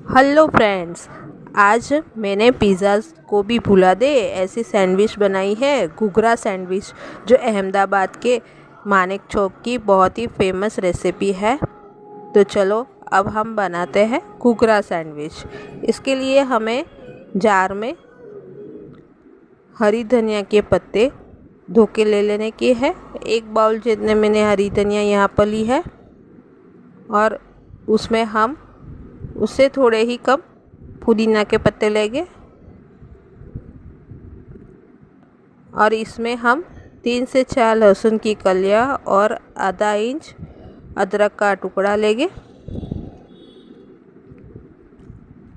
Hello friends. आज मैंने pizza को भी भुला दे ऐसी सैंडविच बनाई है, घुघरा सैंडविच, जो अहमदाबाद के मानेक चौक की बहुत ही फेमस रेसिपी है। तो चलो अब हम बनाते हैं घुघरा सैंडविच। इसके लिए हमें जार में हरी धनिया के पत्ते धो के ले लेने की है। 1 बाउल जितने मैंने हरी धनिया यहाँ पर ली है, और उसमें हम उससे थोड़े ही कम पुदीना के पत्ते लेंगे, और इसमें हम 3 से 4 लहसुन की कलियां और आधा इंच अदरक का टुकड़ा लेंगे।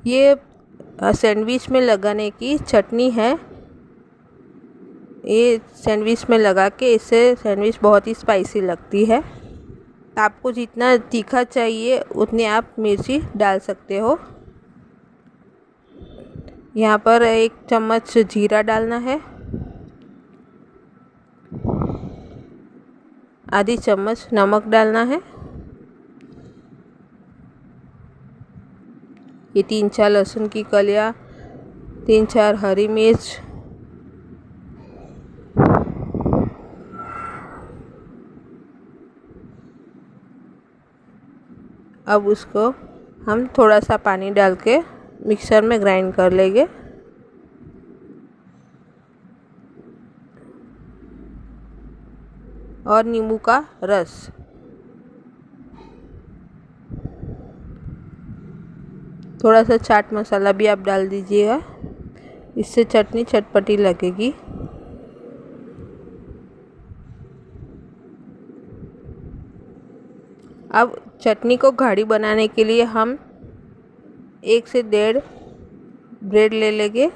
ये सैंडविच में लगाने की चटनी है। ये सैंडविच में लगा के इससे सैंडविच बहुत ही स्पाइसी लगती है। आपको जितना तीखा चाहिए उतनी आप मिर्ची डाल सकते हो। यहाँ पर 1 चम्मच जीरा डालना है, आधी चम्मच नमक डालना है, ये 3-4 लहसुन की कलियाँ, 3-4 हरी मिर्च, अब उसको हम थोड़ा सा पानी डाल के मिक्सर में ग्राइंड कर लेंगे। और नींबू का रस, थोड़ा सा चाट मसाला भी आप डाल दीजिएगा, इससे चटनी चटपटी लगेगी। अब चटनी को गाढ़ी बनाने के लिए हम 1 से 1.5 ब्रेड ले लेंगे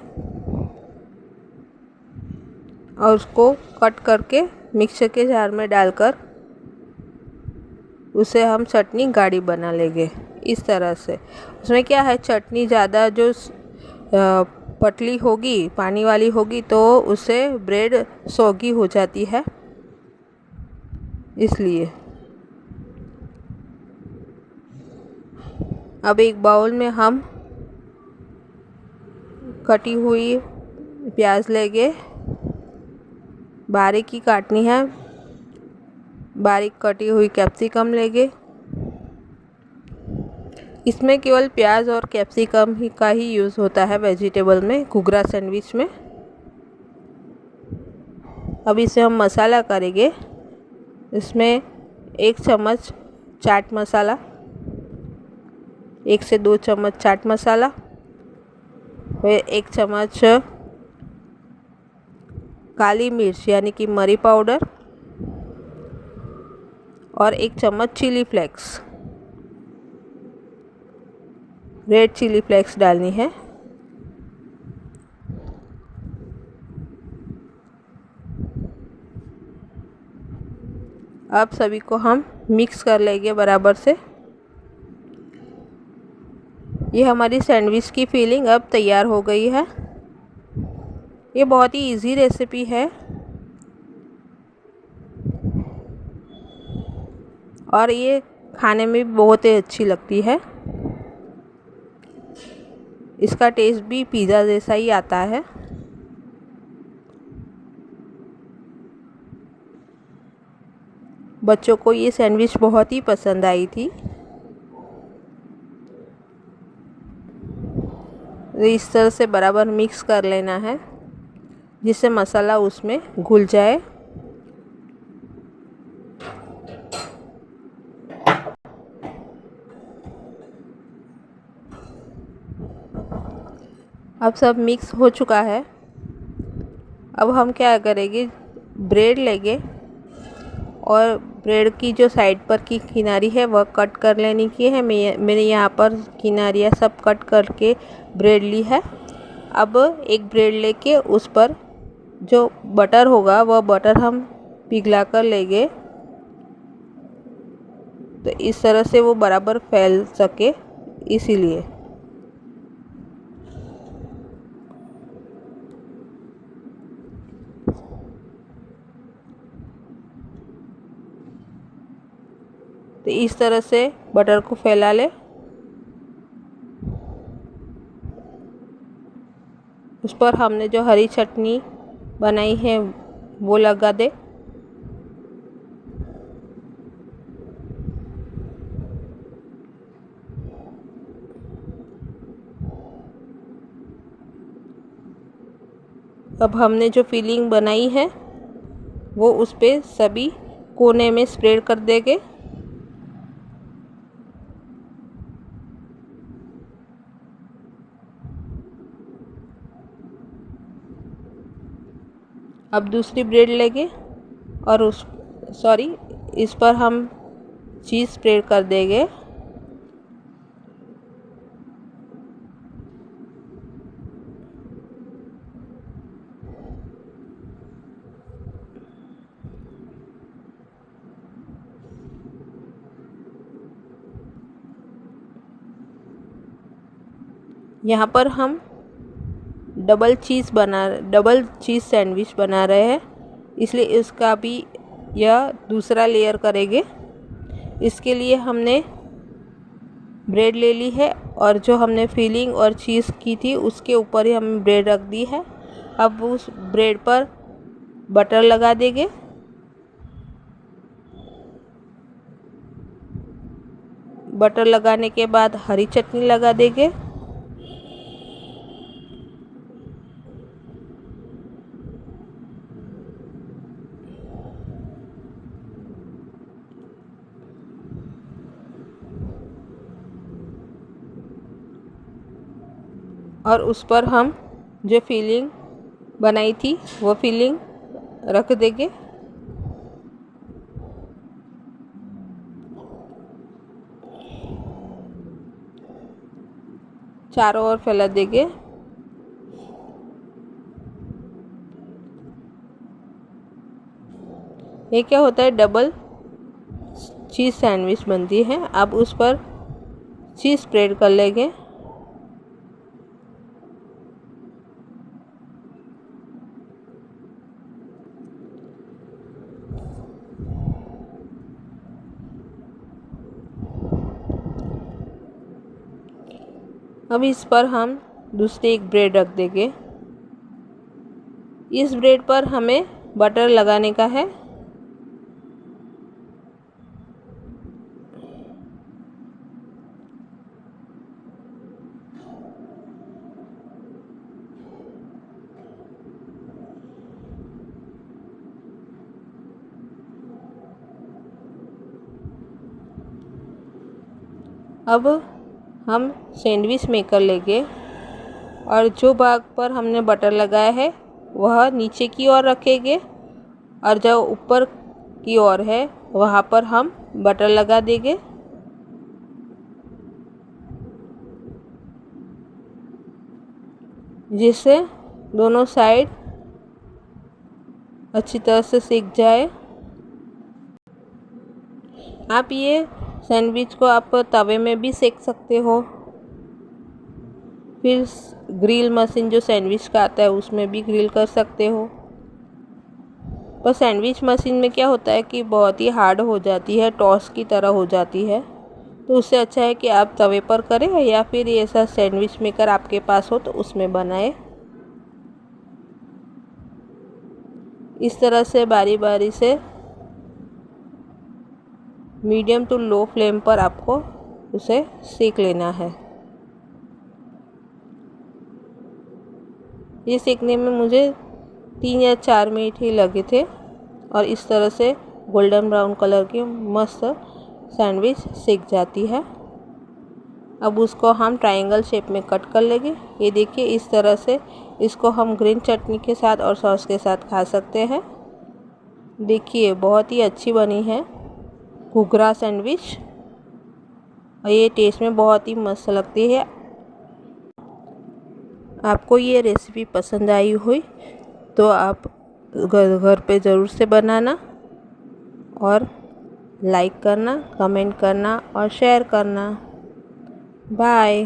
और उसको कट करके मिक्सर के जार में डालकर उसे हम चटनी गाढ़ी बना लेंगे। इस तरह से उसमें क्या है, चटनी ज़्यादा जो पतली होगी, पानी वाली होगी, तो उससे ब्रेड सौगी हो जाती है, इसलिए। अब एक बाउल में हम कटी हुई प्याज लेंगे, बारीक ही काटनी है। बारीक कटी हुई कैप्सिकम लेंगे। इसमें केवल प्याज और कैप्सिकम ही का ही यूज़ होता है वेजिटेबल में, घुघरा सैंडविच में। अब इसे हम मसाला करेंगे। इसमें 1 चम्मच चाट मसाला, 1 से 2 चम्मच चाट मसाला, फिर 1 चम्मच काली मिर्च यानी कि मरी पाउडर, और 1 चम्मच chilli flakes, red chilli flakes डालनी है। अब सभी को हम मिक्स कर लेंगे बराबर से। ये हमारी सैंडविच की फीलिंग अब तैयार हो गई है। ये बहुत ही इजी रेसिपी है और ये खाने में भी बहुत ही अच्छी लगती है। इसका टेस्ट भी पिज़्ज़ा जैसा ही आता है। बच्चों को ये सैंडविच बहुत ही पसंद आई थी। इस तरह से बराबर मिक्स कर लेना है जिससे मसाला उसमें घुल जाए। अब सब मिक्स हो चुका है। अब हम क्या करेंगे, ब्रेड लेंगे और ब्रेड की जो साइड पर की किनारी है वह कट कर लेनी की है। मैंने यहाँ पर किनारियाँ सब कट करके ब्रेड ली है। अब एक ब्रेड लेके उस पर जो बटर होगा वह बटर हम पिघला कर लेंगे, तो इस तरह से वो बराबर फैल सके, इसीलिए। तो इस तरह से बटर को फैला ले। उस पर हमने जो हरी चटनी बनाई है वो लगा दे। अब हमने जो फिलिंग बनाई है वो उस पे सभी कोने में स्प्रेड कर देंगे। अब दूसरी ब्रेड लेंगे और इस पर हम चीज़ स्प्रेड कर देंगे। यहाँ पर हम डबल चीज़ सैंडविच बना रहे हैं, इसलिए इसका भी यह दूसरा लेयर करेंगे। इसके लिए हमने ब्रेड ले ली है और जो हमने फिलिंग और चीज़ की थी उसके ऊपर ही हमने ब्रेड रख दी है। अब उस ब्रेड पर बटर लगा देंगे। बटर लगाने के बाद हरी चटनी लगा देंगे। और उस पर हम जो फिलिंग बनाई थी वो फिलिंग रख देंगे। चारों ओर फैला देंगे। ये क्या होता है, डबल चीज़ सैंडविच बनती है। अब उस पर चीज़ स्प्रेड कर लेंगे। अब इस पर हम दूसरी एक ब्रेड रख देंगे। इस ब्रेड पर हमें बटर लगाने का है। अब हम सैंडविच मेकर लेंगे और जो भाग पर हमने बटर लगाया है वह नीचे की ओर रखेंगे और जो ऊपर की ओर है वहाँ पर हम बटर लगा देंगे। जिससे दोनों साइड अच्छी तरह से सिक जाए। आप ये सैंडविच को आप तवे में भी सेक सकते हो, फिर ग्रिल मशीन जो सैंडविच का आता है उसमें भी ग्रिल कर सकते हो। पर सैंडविच मशीन में क्या होता है कि बहुत ही हार्ड हो जाती है, टॉस की तरह हो जाती है। तो उससे अच्छा है कि आप तवे पर करें या फिर ऐसा सैंडविच मेकर आपके पास हो तो उसमें बनाएं। इस तरह से बारी बारी से मीडियम टू लो फ्लेम पर आपको उसे सेक लेना है। ये सेकने में मुझे 3 या 4 मिनट ही लगे थे और इस तरह से गोल्डन ब्राउन कलर की मस्त सैंडविच सेक जाती है। अब उसको हम ट्रायंगल शेप में कट कर लेंगे। ये देखिए, इस तरह से इसको हम ग्रीन चटनी के साथ और सॉस के साथ खा सकते हैं। देखिए, बहुत ही अच्छी बनी है घुघरा सैंडविच और ये टेस्ट में बहुत ही मस्त लगती है। आपको ये रेसिपी पसंद आई हुई तो आप घर पे ज़रूर से बनाना और लाइक करना, कमेंट करना और शेयर करना। बाय।